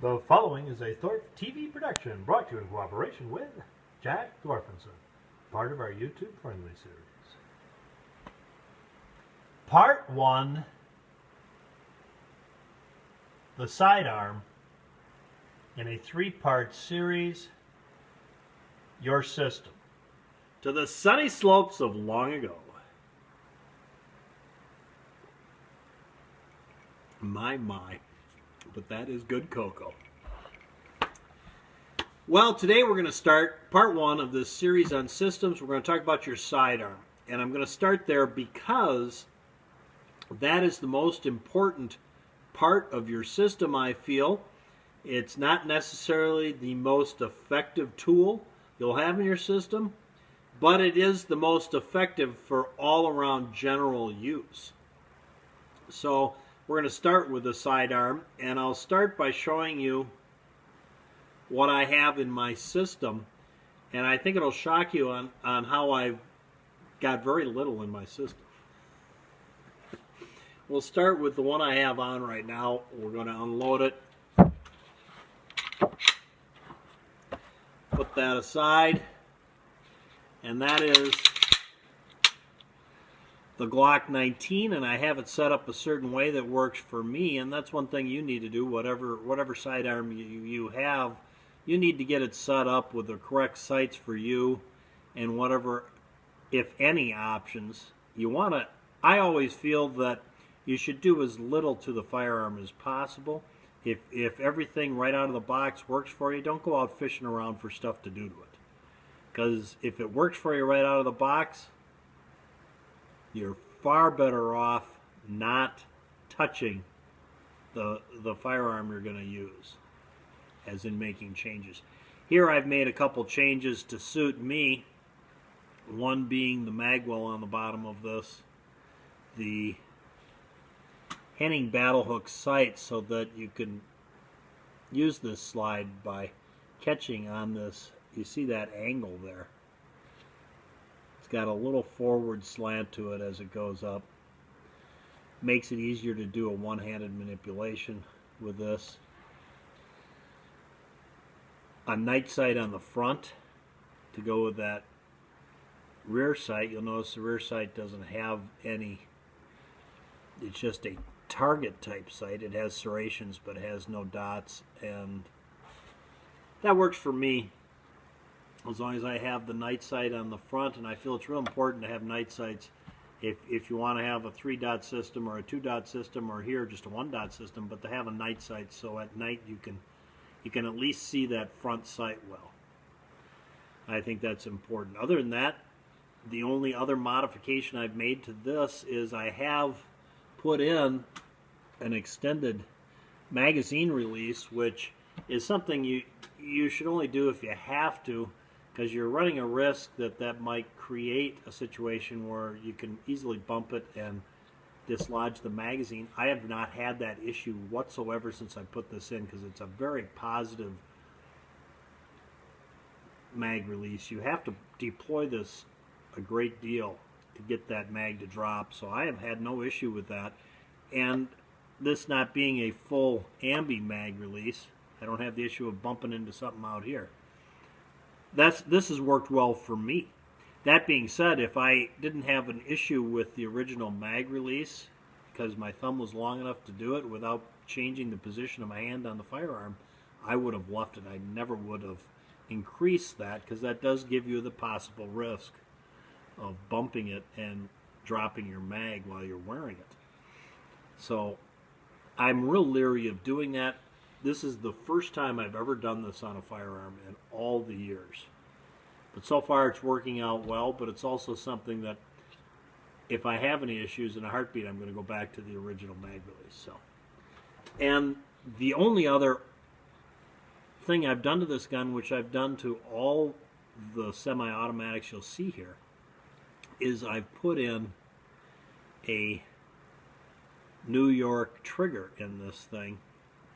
The following is a Thorpe TV production brought to you in cooperation with Jack Thorfinson, part of our YouTube Friendly series. Part 1, the sidearm, in a 3-part series, Your System. To the sunny slopes of long ago. My, but that is good cocoa. Well, today we're going to start part 1 of this series on systems. We're going to talk about your sidearm. And I'm going to start there because that is the most important part of your system, I feel. It's not necessarily the most effective tool you'll have in your system, but it is the most effective for all-around general use. So we're going to start with the sidearm, and I'll start by showing you what I have in my system, and I think it'll shock you on how I've got very little in my system. We'll start with the one I have on right now. We're going to unload it, put that aside, and that is the Glock 19, and I have it set up a certain way that works for me, and that's one thing you need to do. Whatever sidearm you have, you need to get it set up with the correct sights for you, and whatever, if any, options you want to. I always feel that you should do as little to the firearm as possible. If everything right out of the box works for you, don't go out fishing around for stuff to do to it. Because if it works for you right out of the box, you're far better off not touching the firearm you're going to use, as in making changes. Here I've made a couple changes to suit me, one being the magwell on the bottom of this, the Henning battle hook sight, so that you can use this slide by catching on this. You see that angle there? It's got a little forward slant to it as it goes up. Makes it easier to do a one-handed manipulation with this. A night sight on the front to go with that rear sight. You'll notice the rear sight doesn't have any. It's just a target type sight. It has serrations but has no dots, and that works for me as long as I have the night sight on the front. And I feel it's real important to have night sights if you want to have a 3-dot system or a 2-dot system, or here just a 1-dot system, but to have a night sight so at night you can at least see that front sight well. I think that's important. Other than that, the only other modification I've made to this is I have put in an extended magazine release, which is something you should only do if you have to, because you're running a risk that might create a situation where you can easily bump it and dislodge the magazine. I have not had that issue whatsoever since I put this in, because it's a very positive mag release. You have to deploy this a great deal to get that mag to drop, so I have had no issue with that. And this not being a full ambi mag release, I don't have the issue of bumping into something out here. This has worked well for me. That being said, if I didn't have an issue with the original mag release, because my thumb was long enough to do it without changing the position of my hand on the firearm, I would have left it. I never would have increased that, because that does give you the possible risk of bumping it and dropping your mag while you're wearing it. So I'm real leery of doing that. This is the first time I've ever done this on a firearm in all the years. But so far it's working out well, but it's also something that if I have any issues in a heartbeat, I'm going to go back to the original mag release. So, and the only other thing I've done to this gun, which I've done to all the semi-automatics you'll see here, is I've put in a New York trigger in this thing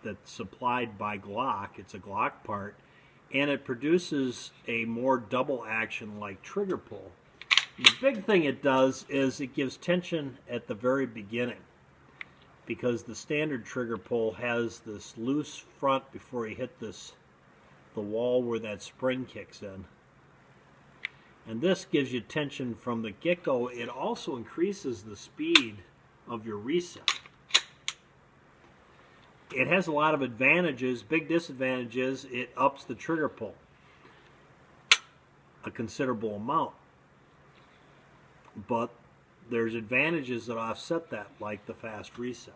that's supplied by Glock. It's a Glock part, and it produces a more double action like trigger pull. The big thing it does is it gives tension at the very beginning. because the standard trigger pull has this loose front before you hit the wall where that spring kicks in. And this gives you tension from the get-go. It also increases the speed of your reset. It has a lot of advantages. Big disadvantages, it ups the trigger pull a considerable amount. But there's advantages that offset that, like the fast reset.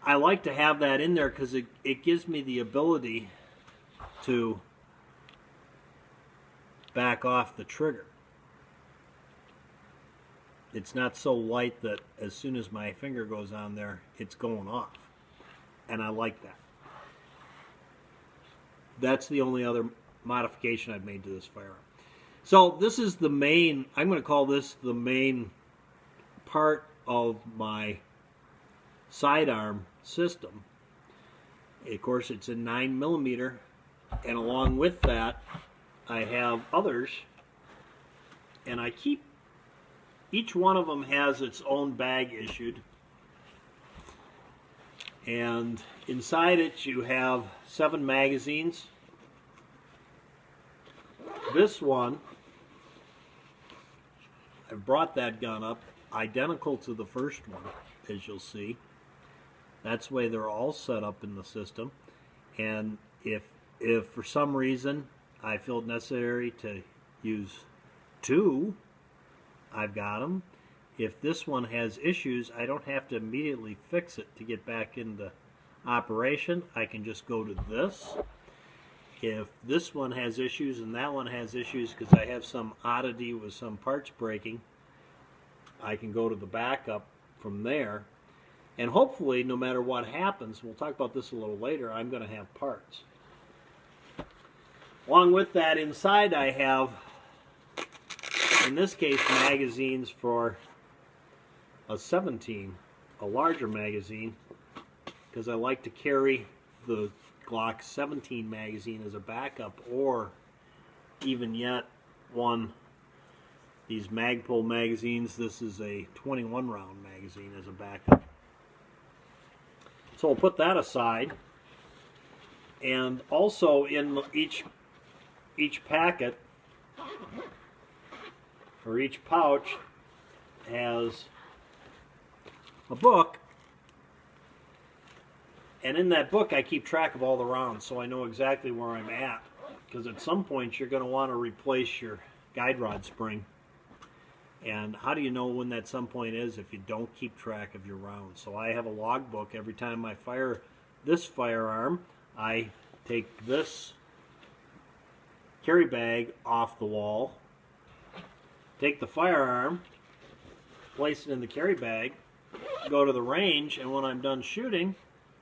I like to have that in there because it gives me the ability to back off the trigger. It's not so light that as soon as my finger goes on there, it's going off. And I like that. That's the only other modification I've made to this firearm. So this is the main, I'm going to call this the main part of my sidearm system. Of course, it's a 9mm, and along with that, I have others, and I keep, each one of them has its own bag issued, and inside it you have 7 magazines. This one, I've brought that gun up, identical to the first one, as you'll see. That's the way they're all set up in the system. And if for some reason I feel it necessary to use 2, I've got them. If this one has issues, I don't have to immediately fix it to get back into operation. I can just go to this. If this one has issues and that one has issues because I have some oddity with some parts breaking, I can go to the backup from there. And hopefully, no matter what happens, we'll talk about this a little later, I'm going to have parts. Along with that, inside I have, in this case, magazines for a 17, a larger magazine, because I like to carry the Glock 17 magazine as a backup, or even yet these Magpul magazines. This is a 21 round magazine as a backup. So we'll put that aside, and also in each packet or each pouch has a book. And in that book, I keep track of all the rounds, so I know exactly where I'm at. Because at some point, you're going to want to replace your guide rod spring. And how do you know when that some point is if you don't keep track of your rounds? So I have a log book. Every time I fire this firearm, I take this carry bag off the wall, take the firearm, place it in the carry bag, go to the range, and when I'm done shooting,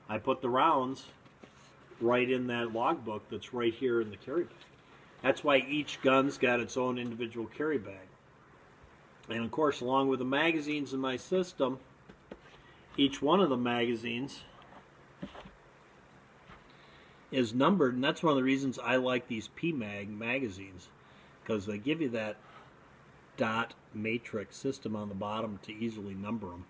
I put the rounds right in that logbook that's right here in the carry bag. That's why each gun's got its own individual carry bag. And of course, along with the magazines in my system, each one of the magazines is numbered, and that's one of the reasons I like these PMag magazines, because they give you that dot matrix system on the bottom to easily number them.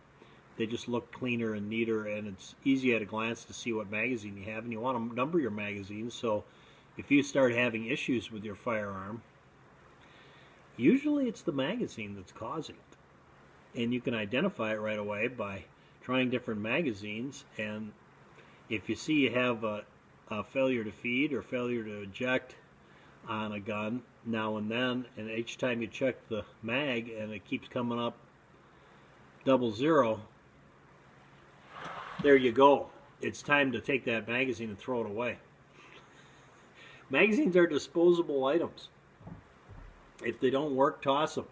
They just look cleaner and neater, and it's easy at a glance to see what magazine you have, and you want to number your magazines, so if you start having issues with your firearm, usually it's the magazine that's causing it. And you can identify it right away by trying different magazines, and if you see you have a failure to feed or failure to eject on a gun now and then, and each time you check the mag and it keeps coming up 00, there you go. It's time to take that magazine and throw it away. Magazines are disposable items. If they don't work, toss them.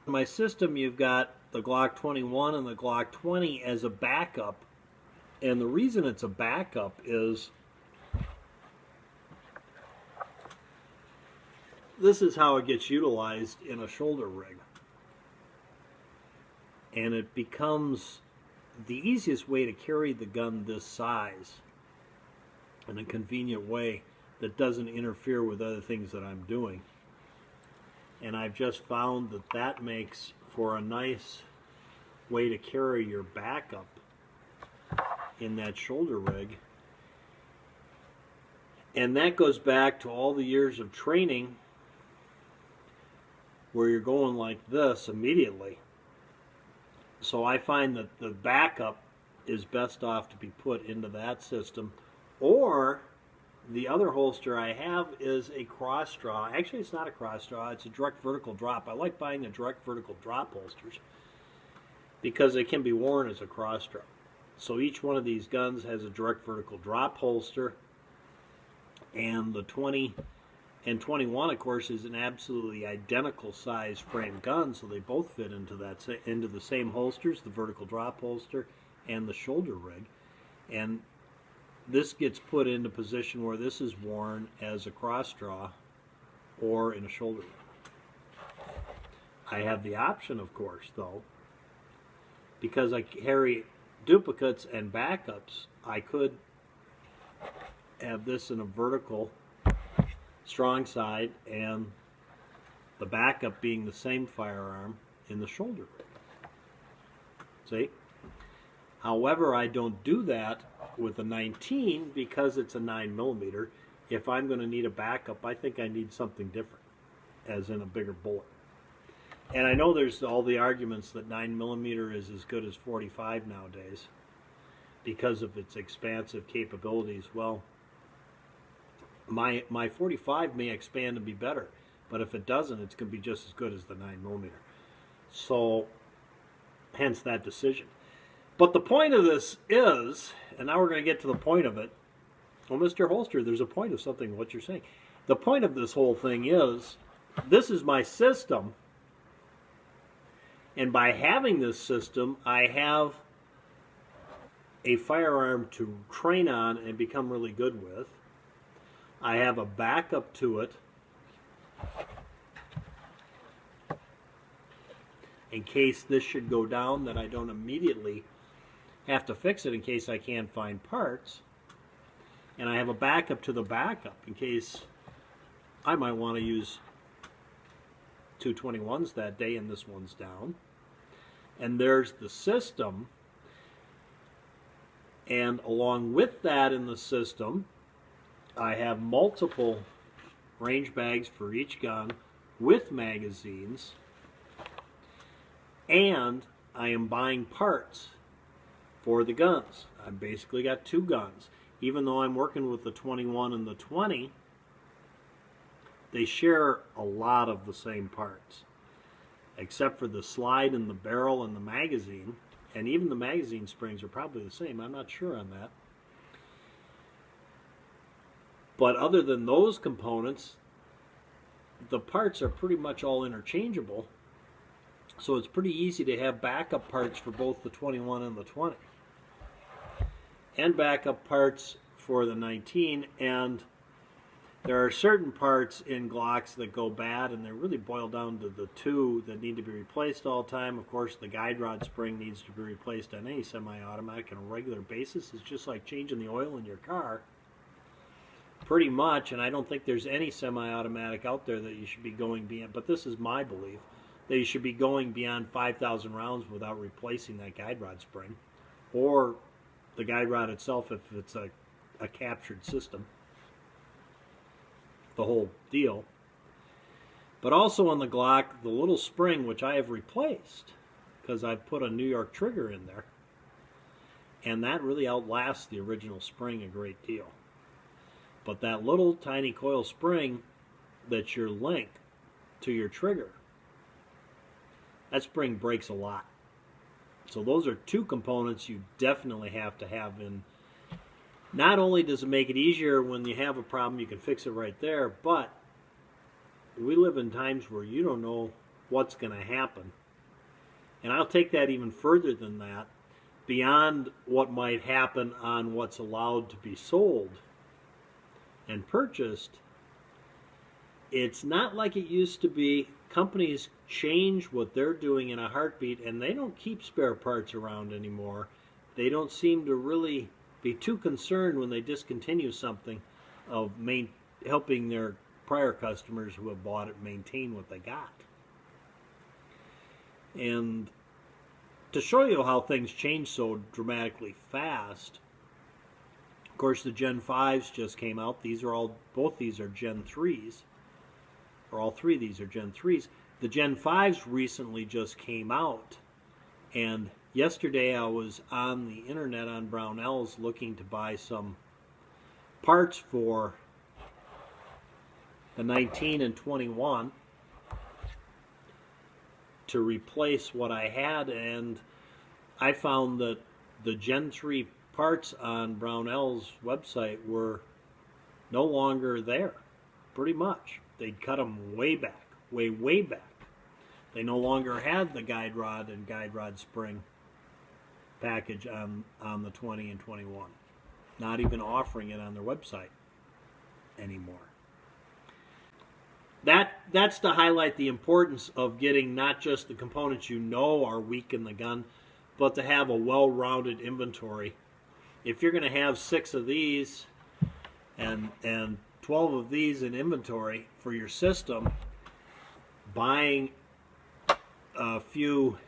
In my system, you've got the Glock 21 and the Glock 20 as a backup. And the reason it's a backup is this is how it gets utilized in a shoulder rig. And it becomes the easiest way to carry the gun this size in a convenient way that doesn't interfere with other things that I'm doing. And I've just found that that makes for a nice way to carry your backup in that shoulder rig. And that goes back to all the years of training where you're going like this immediately. So I find that the backup is best off to be put into that system. Or the other holster I have is a cross draw. Actually, it's not a cross draw, it's a direct vertical drop. I like buying the direct vertical drop holsters because they can be worn as a cross draw. So each one of these guns has a direct vertical drop holster, and the 20 and 21, of course, is an absolutely identical size frame gun, so they both fit into the same holsters, the vertical drop holster and the shoulder rig. And this gets put into position where this is worn as a cross draw or in a shoulder rig. I have the option, of course, though, because I carry duplicates and backups, I could have this in a vertical strong side and the backup being the same firearm in the shoulder rig. See? However, I don't do that with a 19 because it's a 9mm. If I'm going to need a backup, I think I need something different, as in a bigger bullet. And I know there's all the arguments that 9mm is as good as 45 nowadays because of its expansive capabilities. Well, my 45 may expand and be better, but if it doesn't, it's going to be just as good as the 9mm. So, hence that decision. But the point of this is, and now we're going to get to the point of it. Well, Mr. Holster, there's a point of something, what you're saying. The point of this whole thing is, this is my system, and by having this system, I have a firearm to train on and become really good with. I have a backup to it in case this should go down, that I don't immediately have to fix it in case I can't find parts. And I have a backup to the backup in case I might want to use 221s that day and this one's down. And there's the system. And along with that in the system, I have multiple range bags for each gun with magazines, and I am buying parts for the guns. I've basically got two guns. Even though I'm working with the 21 and the 20, they share a lot of the same parts, except for the slide and the barrel and the magazine, and even the magazine springs are probably the same. I'm not sure on that. But other than those components, the parts are pretty much all interchangeable. So it's pretty easy to have backup parts for both the 21 and the 20. And backup parts for the 19. And there are certain parts in Glocks that go bad, and they really boil down to the two that need to be replaced all the time. Of course, the guide rod spring needs to be replaced on any semi-automatic on a regular basis. It's just like changing the oil in your car. Pretty much, and I don't think there's any semi-automatic out there that you should be going beyond, but this is my belief, that you should be going beyond 5,000 rounds without replacing that guide rod spring, or the guide rod itself if it's a captured system, the whole deal. But also on the Glock, the little spring, which I have replaced, because I've put a New York trigger in there, and that really outlasts the original spring a great deal. But that little tiny coil spring that's your link to your trigger, that spring breaks a lot. So those are two components you definitely have to have in. Not only does it make it easier when you have a problem, you can fix it right there, but we live in times where you don't know what's going to happen. And I'll take that even further than that, beyond what might happen on what's allowed to be sold and purchased. It's not like it used to be. Companies change what they're doing in a heartbeat, and they don't keep spare parts around anymore. They don't seem to really be too concerned when they discontinue something of helping their prior customers who have bought it maintain what they got. And to show you how things change so dramatically fast, of course, the Gen 5s just came out. Both these are Gen 3s, or all three of these are Gen 3s. The Gen 5s recently just came out, and yesterday I was on the internet on Brownells looking to buy some parts for the 19 and 21 to replace what I had, and I found that the Gen 3 parts on Brownell's website were no longer there, pretty much. They'd cut them way back, way back. They no longer had the guide rod and guide rod spring package on the 20 and 21. Not even offering it on their website anymore. That's to highlight the importance of getting not just the components you know are weak in the gun, but to have a well-rounded inventory. If you're going to have 6 of these and 12 of these in inventory for your system, buying a few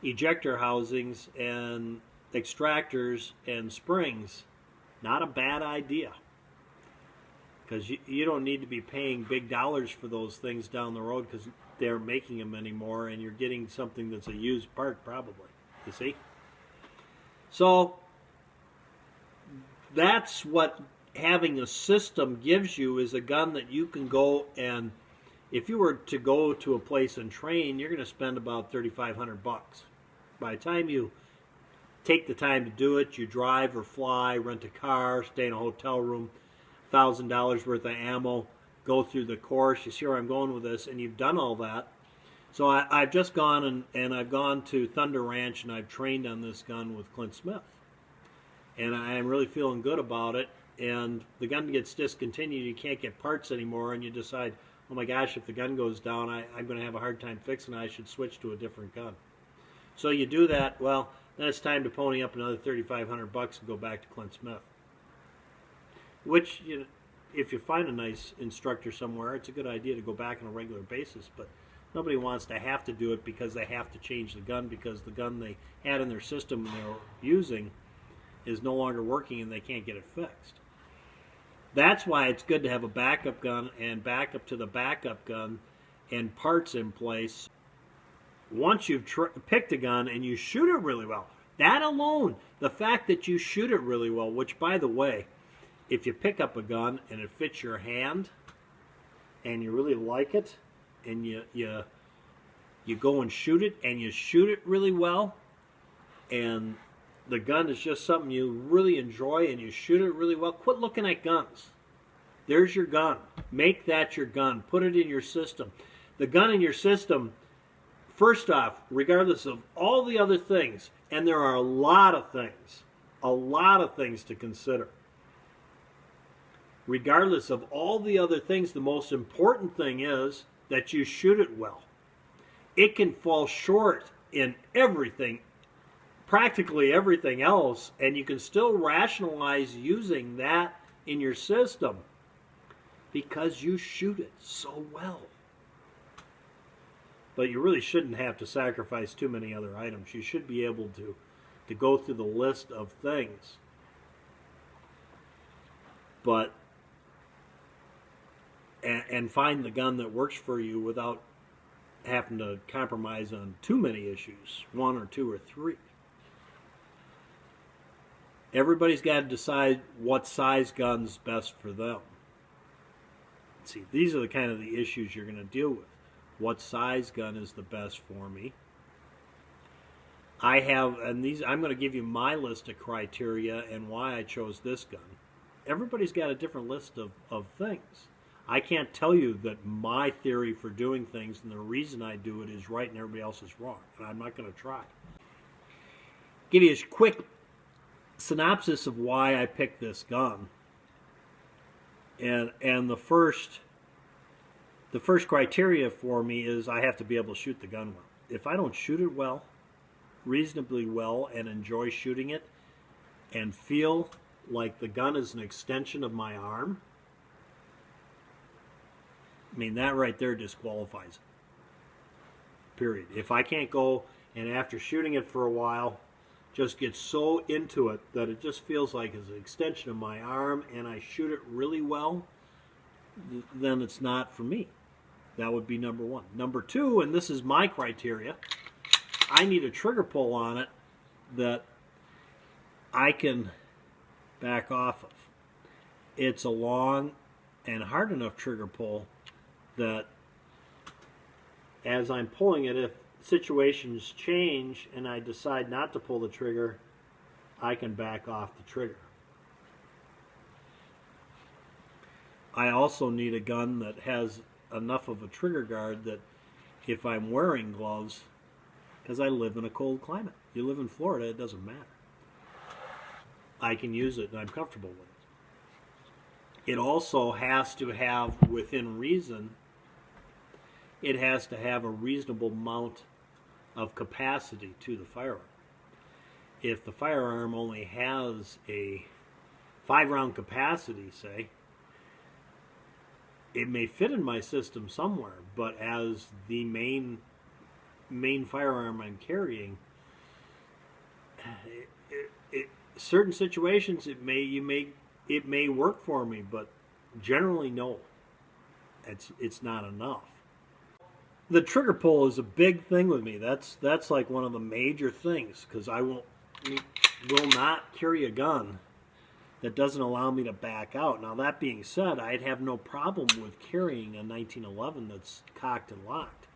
ejector housings and extractors and springs, not a bad idea. Because you don't need to be paying big dollars for those things down the road because they're making them anymore, and you're getting something that's a used part probably, you see? So that's what having a system gives you, is a gun that you can go, and if you were to go to a place and train, you're going to spend about $3,500 bucks. By the time you take the time to do it, you drive or fly, rent a car, stay in a hotel room, $1,000 worth of ammo, go through the course. You see where I'm going with this, and you've done all that. So I've just gone and I've gone to Thunder Ranch, and I've trained on this gun with Clint Smith. And I am really feeling good about it. And the gun gets discontinued, you can't get parts anymore, and you decide, oh my gosh, if the gun goes down, I'm going to have a hard time fixing it, I should switch to a different gun. So you do that, well, then it's time to pony up another $3,500 bucks and go back to Clint Smith. Which, you know, if you find a nice instructor somewhere, it's a good idea to go back on a regular basis, but nobody wants to have to do it because they have to change the gun, because the gun they had in their system and they're using is no longer working and they can't get it fixed. That's why it's good to have a backup gun and backup to the backup gun and parts in place. Once you've picked a gun and you shoot it really well, that alone, the fact that you shoot it really well, which, by the way, if you pick up a gun and it fits your hand and you really like it and you go and shoot it and you shoot it really well and the gun is just something you really enjoy and you shoot it really well, quit looking at guns. There's your gun. Make that your gun. Put it in your system. The gun in your system, first off, regardless of all the other things, and there are a lot of things to consider. Regardless of all the other things, the most important thing is that you shoot it well. It can fall short in everything, practically everything else, and you can still rationalize using that in your system because you shoot it so well. But you really shouldn't have to sacrifice too many other items. You should be able to go through the list of things. But and find the gun that works for you without having to compromise on too many issues, 1 or 2 or 3. Everybody's got to decide what size gun's best for them. See, these are the kind of the issues you're going to deal with. What size gun is the best for me? I have, and these, I'm going to give you my list of criteria and why I chose this gun. Everybody's got a different list of things. I can't tell you that my theory for doing things and the reason I do it is right and everybody else is wrong, and I'm not going to try. Give you a quick synopsis of why I picked this gun. And the first criteria for me is I have to be able to shoot the gun well. If I don't shoot it well, reasonably well, and enjoy shooting it, and feel like the gun is an extension of my arm, I mean, that right there disqualifies it. Period. If I can't go and after shooting it for a while, just get so into it that it just feels like it's an extension of my arm, and I shoot it really well, then it's not for me. That would be number one. Number two, and this is my criteria, I need a trigger pull on it that I can back off of. It's a long and hard enough trigger pull that as I'm pulling it, if situations change and I decide not to pull the trigger, I can back off the trigger. I also need a gun that has enough of a trigger guard that if I'm wearing gloves, because I live in a cold climate. You live in Florida, it doesn't matter. I can use it and I'm comfortable with it. It also has to have, within reason, it has to have a reasonable amount of capacity to the firearm. If the firearm only has a 5-round capacity, say, it may fit in my system somewhere, but as the main firearm I'm carrying, certain situations it may work for me, but generally no, it's not enough. The trigger pull is a big thing with me. That's like one of the major things, because I will not carry a gun that doesn't allow me to back out. Now that being said, I'd have no problem with carrying a 1911 that's cocked and locked,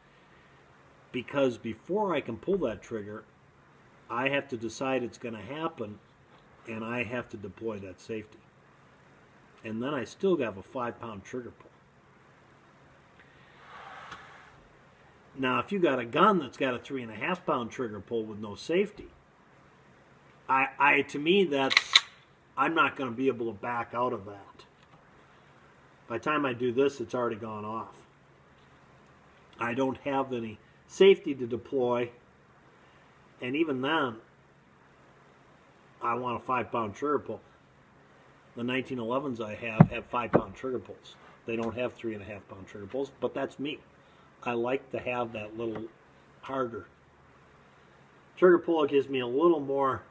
because before I can pull that trigger, I have to decide it's going to happen, and I have to deploy that safety. And then I still have a 5-pound trigger pull. Now, if you got a gun that's got a 3.5-pound trigger pull with no safety, to me, I'm not going to be able to back out of that. By the time I do this, it's already gone off. I don't have any safety to deploy, and even then, I want a 5-pound trigger pull. The 1911s I have 5-pound trigger pulls. They don't have 3.5-pound trigger pulls, but that's me. I like to have that little harder trigger pull. It gives me a little more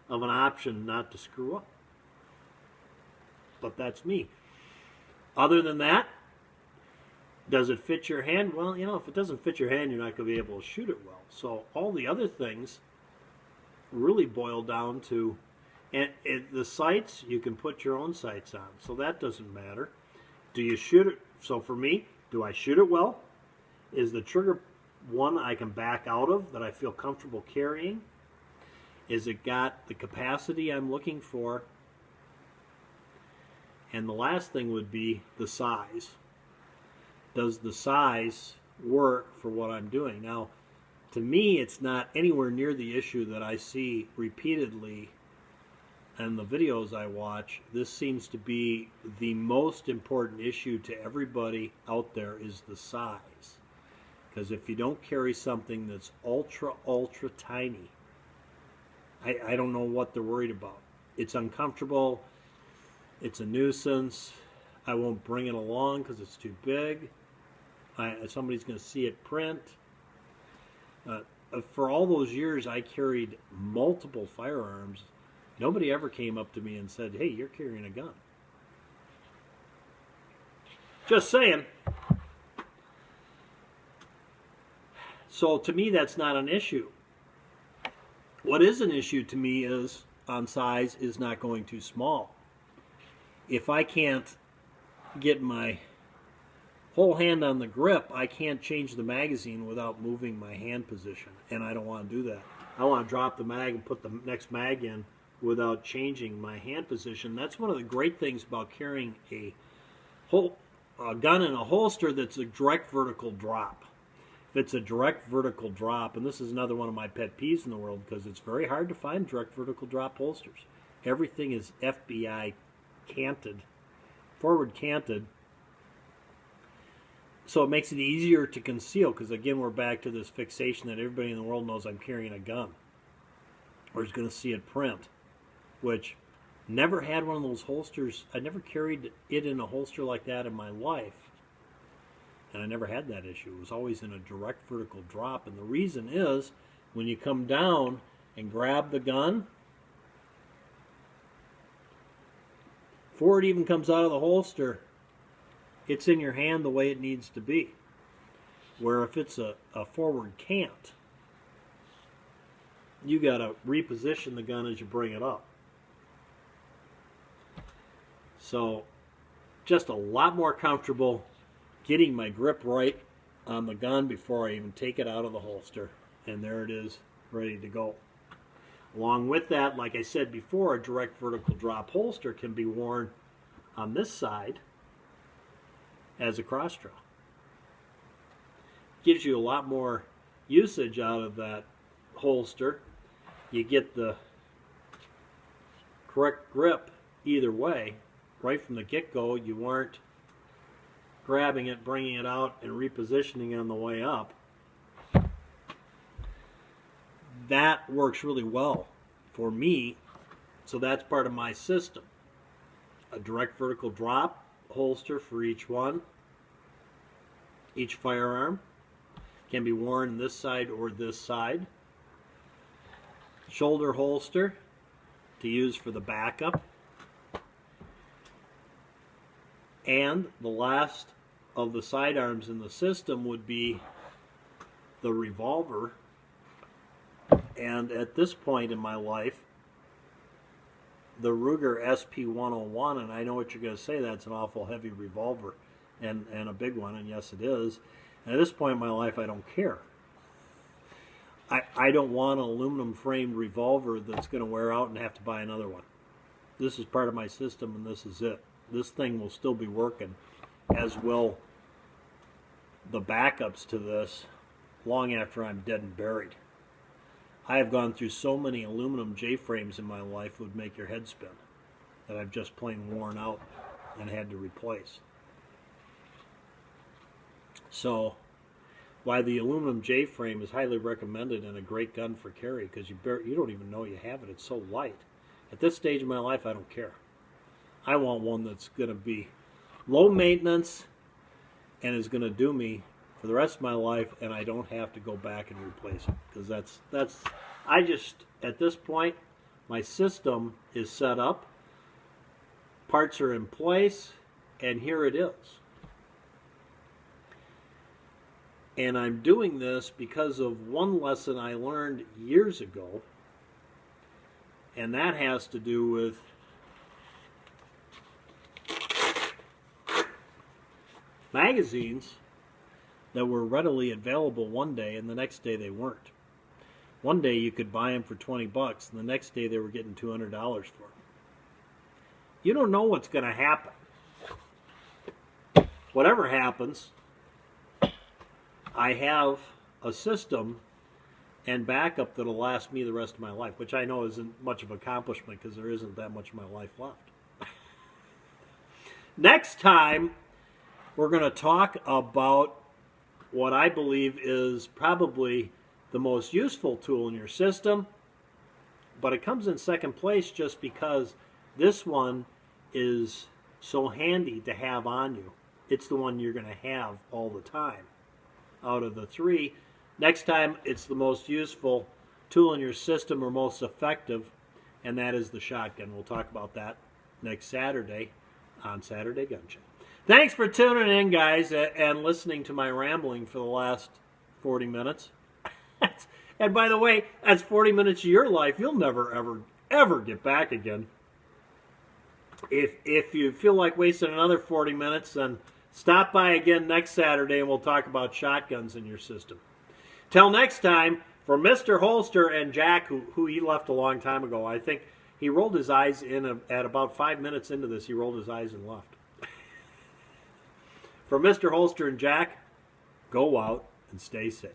of an option not to screw up. But that's me. Other than that, does it fit your hand? Well, if it doesn't fit your hand, you're not going to be able to shoot it well. So all the other things really boil down to, and the sights, you can put your own sights on, so that doesn't matter. Do you shoot it? So for me, do I shoot it well? Is the trigger one I can back out of, that I feel comfortable carrying? Is it got the capacity I'm looking for? And the last thing would be the size. Does the size work for what I'm doing? Now, to me, it's not anywhere near the issue that I see repeatedly in the videos I watch. This seems to be the most important issue to everybody out there, is the size. Because if you don't carry something that's ultra tiny, I don't know what they're worried about. It's uncomfortable. It's a nuisance. I won't bring it along because it's too big. Somebody's going to see it print. For all those years I carried multiple firearms, nobody ever came up to me and said, "Hey, you're carrying a gun." Just saying. So to me, that's not an issue. What is an issue to me is, on size, is not going too small. If I can't get my whole hand on the grip, I can't change the magazine without moving my hand position, and I don't want to do that. I want to drop the mag and put the next mag in without changing my hand position. That's one of the great things about carrying a gun in a holster that's a direct vertical drop. If it's a direct vertical drop, and this is another one of my pet peeves in the world, because it's very hard to find direct vertical drop holsters. Everything is FBI canted, forward canted. So it makes it easier to conceal, because again, we're back to this fixation that everybody in the world knows I'm carrying a gun, or is going to see it print, which never had one of those holsters. I never carried it in a holster like that in my life, and I never had that issue. It was always in a direct vertical drop, and the reason is when you come down and grab the gun, before it even comes out of the holster, it's in your hand the way it needs to be. Where if it's a forward cant, you got to reposition the gun as you bring it up. So just a lot more comfortable getting my grip right on the gun before I even take it out of the holster. And there it is, ready to go. Along with that, like I said before, a direct vertical drop holster can be worn on this side as a cross draw. Gives you a lot more usage out of that holster. You get the correct grip either way. Right from the get-go, you weren't grabbing it, bringing it out, and repositioning on the way up. That works really well for me, so that's part of my system. A direct vertical drop holster for each one. Each firearm can be worn this side or this side. Shoulder holster to use for the backup. And the last of the sidearms in the system would be the revolver. And at this point in my life, the Ruger SP-101, and I know what you're going to say, that's an awful heavy revolver and a big one, and yes it is. And at this point in my life, I don't care. I don't want an aluminum framed revolver that's going to wear out and have to buy another one. This is part of my system, and this is it. This thing will still be working, as will the backups to this, long after I'm dead and buried. I have gone through so many aluminum J-frames in my life it would make your head spin that I've just plain worn out and had to replace. So, why the aluminum J-frame is highly recommended and a great gun for carry, because you don't even know you have it. It's so light. At this stage of my life, I don't care. I want one that's going to be low maintenance and is going to do me for the rest of my life, and I don't have to go back and replace it, because I just, at this point, my system is set up, parts are in place, and here it is. And I'm doing this because of one lesson I learned years ago, and that has to do with magazines that were readily available one day, and the next day they weren't. One day you could buy them for 20 bucks, and the next day they were getting $200 for them. You don't know what's going to happen. Whatever happens, I have a system and backup that'll last me the rest of my life, which I know isn't much of an accomplishment because there isn't that much of my life left. Next time, we're going to talk about what I believe is probably the most useful tool in your system, but it comes in second place just because this one is so handy to have on you. It's the one you're going to have all the time. Out of the three, next time it's the most useful tool in your system or most effective, and that is the shotgun. We'll talk about that next Saturday on Saturday Gun Chat. Thanks for tuning in, guys, and listening to my rambling for the last 40 minutes. And by the way, that's 40 minutes of your life you'll never, ever, ever get back again. If you feel like wasting another 40 minutes, then stop by again next Saturday and we'll talk about shotguns in your system. Till next time, for Mr. Holster and Jack, who he left a long time ago, I think he rolled his eyes in at about 5 minutes into this, he rolled his eyes and left. For Mr. Holster and Jack, go out and stay safe.